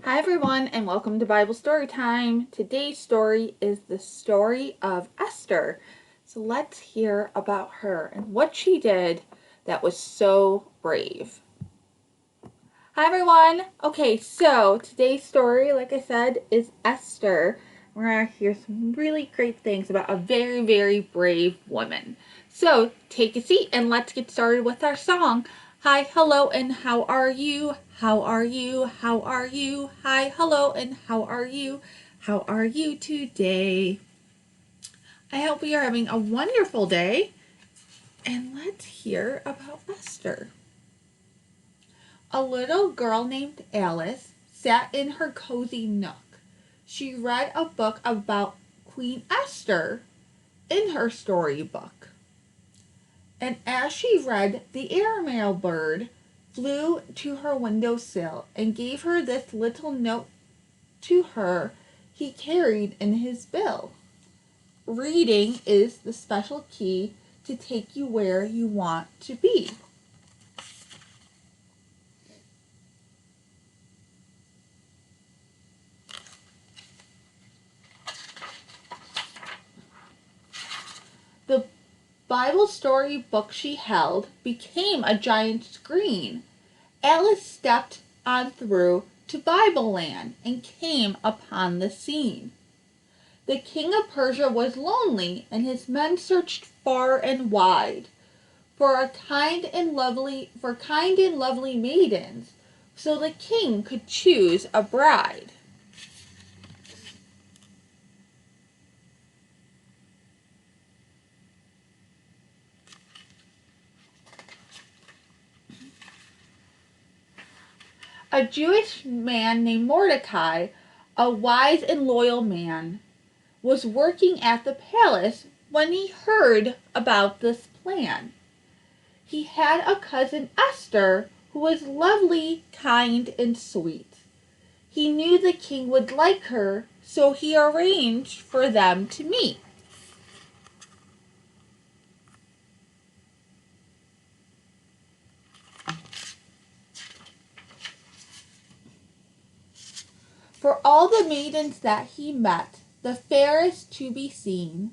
Hi everyone and welcome to Bible Story Time. Today's story is the story of Esther. So let's hear about her and what she did that was so brave. Hi everyone. Okay, so today's story, like I said, is Esther. We're going to hear some really great things about a very, very brave woman. So take a seat and let's get started with our song. Hi, hello, and how are you? How are you? How are you? Hi, hello, and how are you? How are you today? I hope you are having a wonderful day. And let's hear about Esther. A little girl named Alice sat in her cozy nook. She read a book about Queen Esther in her storybook. And as she read, the airmail bird flew to her windowsill and gave her this little note to her he carried in his bill. Reading is the special key to take you where you want to be. The Bible story book she held became a giant screen. Alice stepped on through to Bible land and came upon the scene. The king of Persia was lonely, and his men searched far and wide for kind and lovely maidens, so the king could choose a bride. A Jewish man named Mordecai, a wise and loyal man, was working at the palace when he heard about this plan. He had a cousin, Esther, who was lovely, kind, and sweet. He knew the king would like her, so he arranged for them to meet. For all the maidens that he met, the fairest to be seen,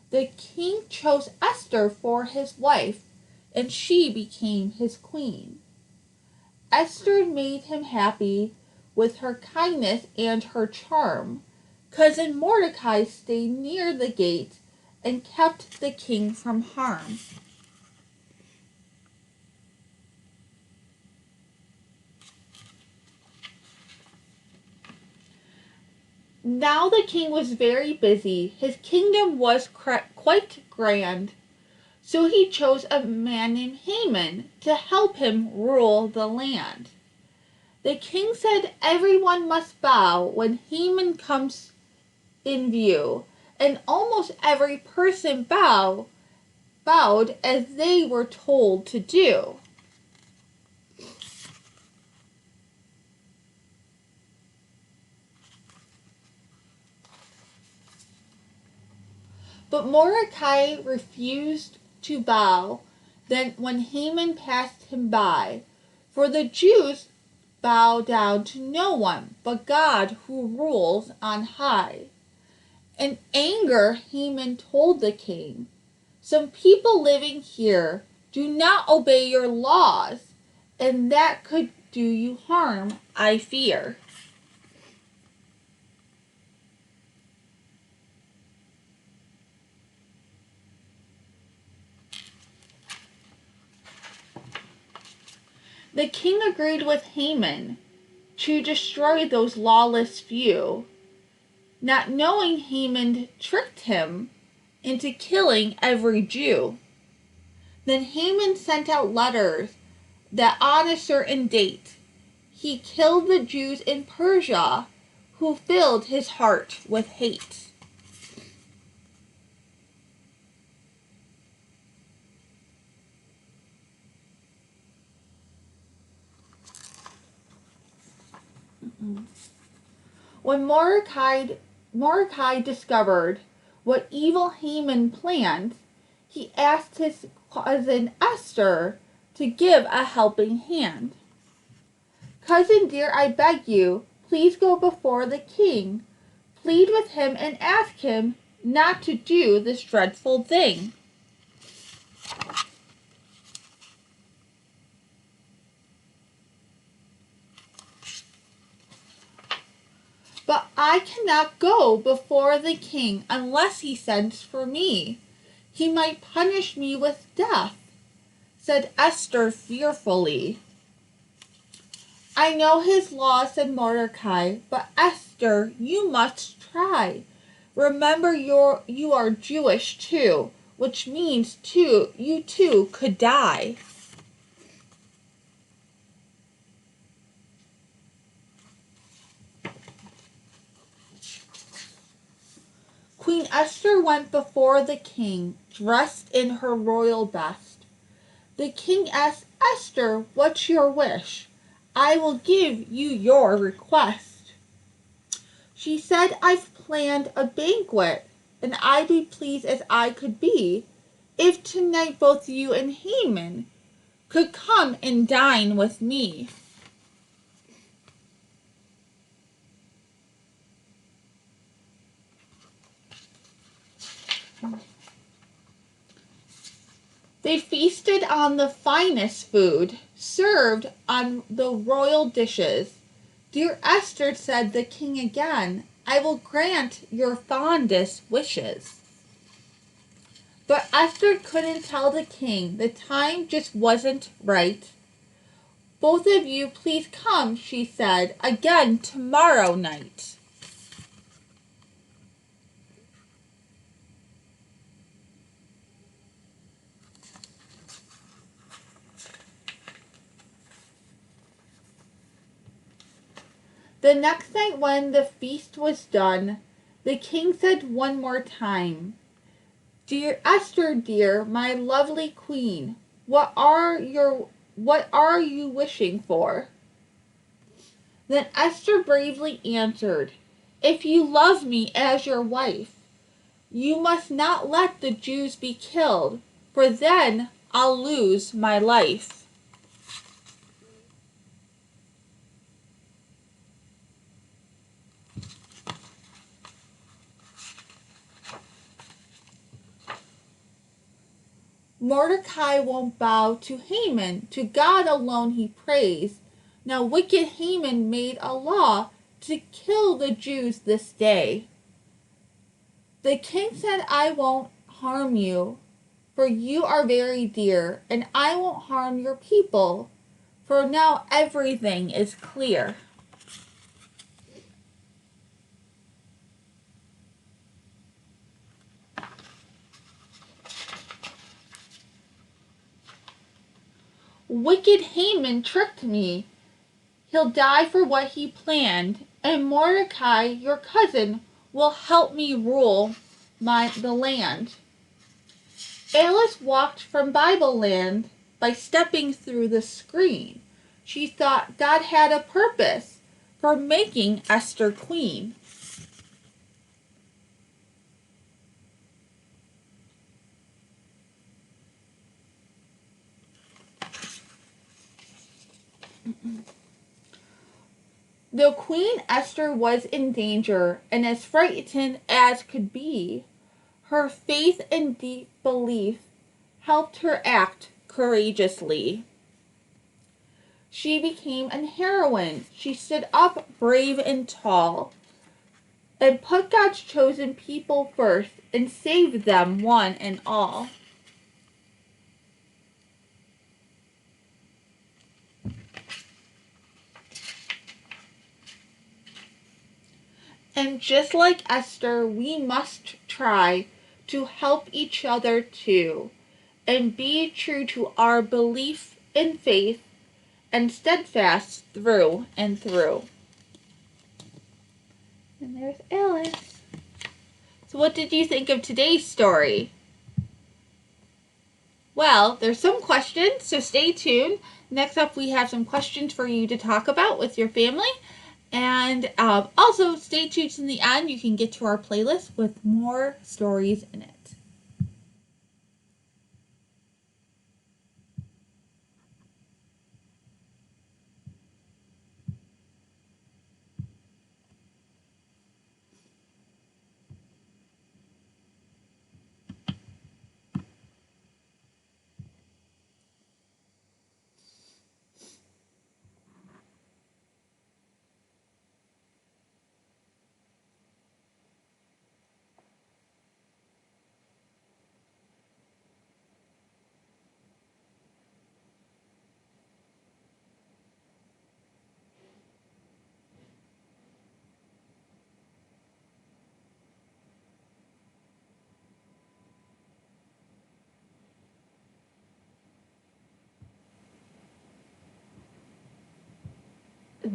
the king chose Esther for his wife, and she became his queen. Esther made him happy with her kindness and her charm. Cousin Mordecai stayed near the gate and kept the king from harm. Now the king was very busy. His kingdom was quite grand, so he chose a man named Haman to help him rule the land. The king said everyone must bow when Haman comes in view, and almost every person bowed as they were told to do. But Mordecai refused to bow then when Haman passed him by, for the Jews bow down to no one but God who rules on high. In anger, Haman told the king, "Some people living here do not obey your laws, and that could do you harm, I fear." The king agreed with Haman to destroy those lawless few, not knowing Haman tricked him into killing every Jew. Then Haman sent out letters that on a certain date he killed the Jews in Persia who filled his heart with hate. When Mordecai discovered what evil Haman planned, he asked his cousin Esther to give a helping hand. "Cousin dear, I beg you, please go before the king. Plead with him and ask him not to do this dreadful thing." "But I cannot go before the king unless he sends for me. He might punish me with death," said Esther fearfully. "I know his law," said Mordecai, "but Esther, you must try. Remember you are Jewish too, which means you too could die." Queen Esther went before the king, dressed in her royal best. The king asked, "Esther, what's your wish? I will give you your request." She said, "I've planned a banquet, and I'd be pleased as I could be if tonight both you and Haman could come and dine with me." They feasted on the finest food, served on the royal dishes. "Dear Esther," said the king again, "I will grant your fondest wishes." But Esther couldn't tell the king the time just wasn't right. "Both of you please come," she said, "again tomorrow night." The next night when the feast was done, the king said one more time, "Dear Esther, dear, my lovely queen, what are you wishing for?" Then Esther bravely answered, "If you love me as your wife, you must not let the Jews be killed, for then I'll lose my life." Mordecai won't bow to Haman, to God alone he prays. Now wicked Haman made a law to kill the Jews this day. The king said, "I won't harm you, for you are very dear, and I won't harm your people, for now everything is clear." "Wicked Haman tricked me. He'll die for what he planned, and Mordecai, your cousin, will help me rule the land." Alice walked from Bible land by stepping through the screen. She thought God had a purpose for making Esther queen. Though Queen Esther was in danger and as frightened as could be, her faith and deep belief helped her act courageously. She became a heroine. She stood up brave and tall and put God's chosen people first and saved them one and all. And just like Esther, we must try to help each other too, and be true to our belief in faith and steadfast through and through. And there's Alice. So what did you think of today's story? Well, there's some questions, so stay tuned. Next up, we have some questions for you to talk about with your family. And also, stay tuned to the end. You can get to our playlist with more stories in it.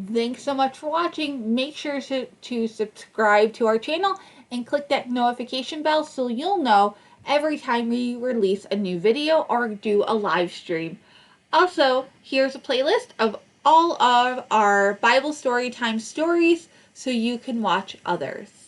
Thanks so much for watching. Make sure to subscribe to our channel and click that notification bell so you'll know every time we release a new video or do a live stream. Also, here's a playlist of all of our Bible Storytime stories so you can watch others.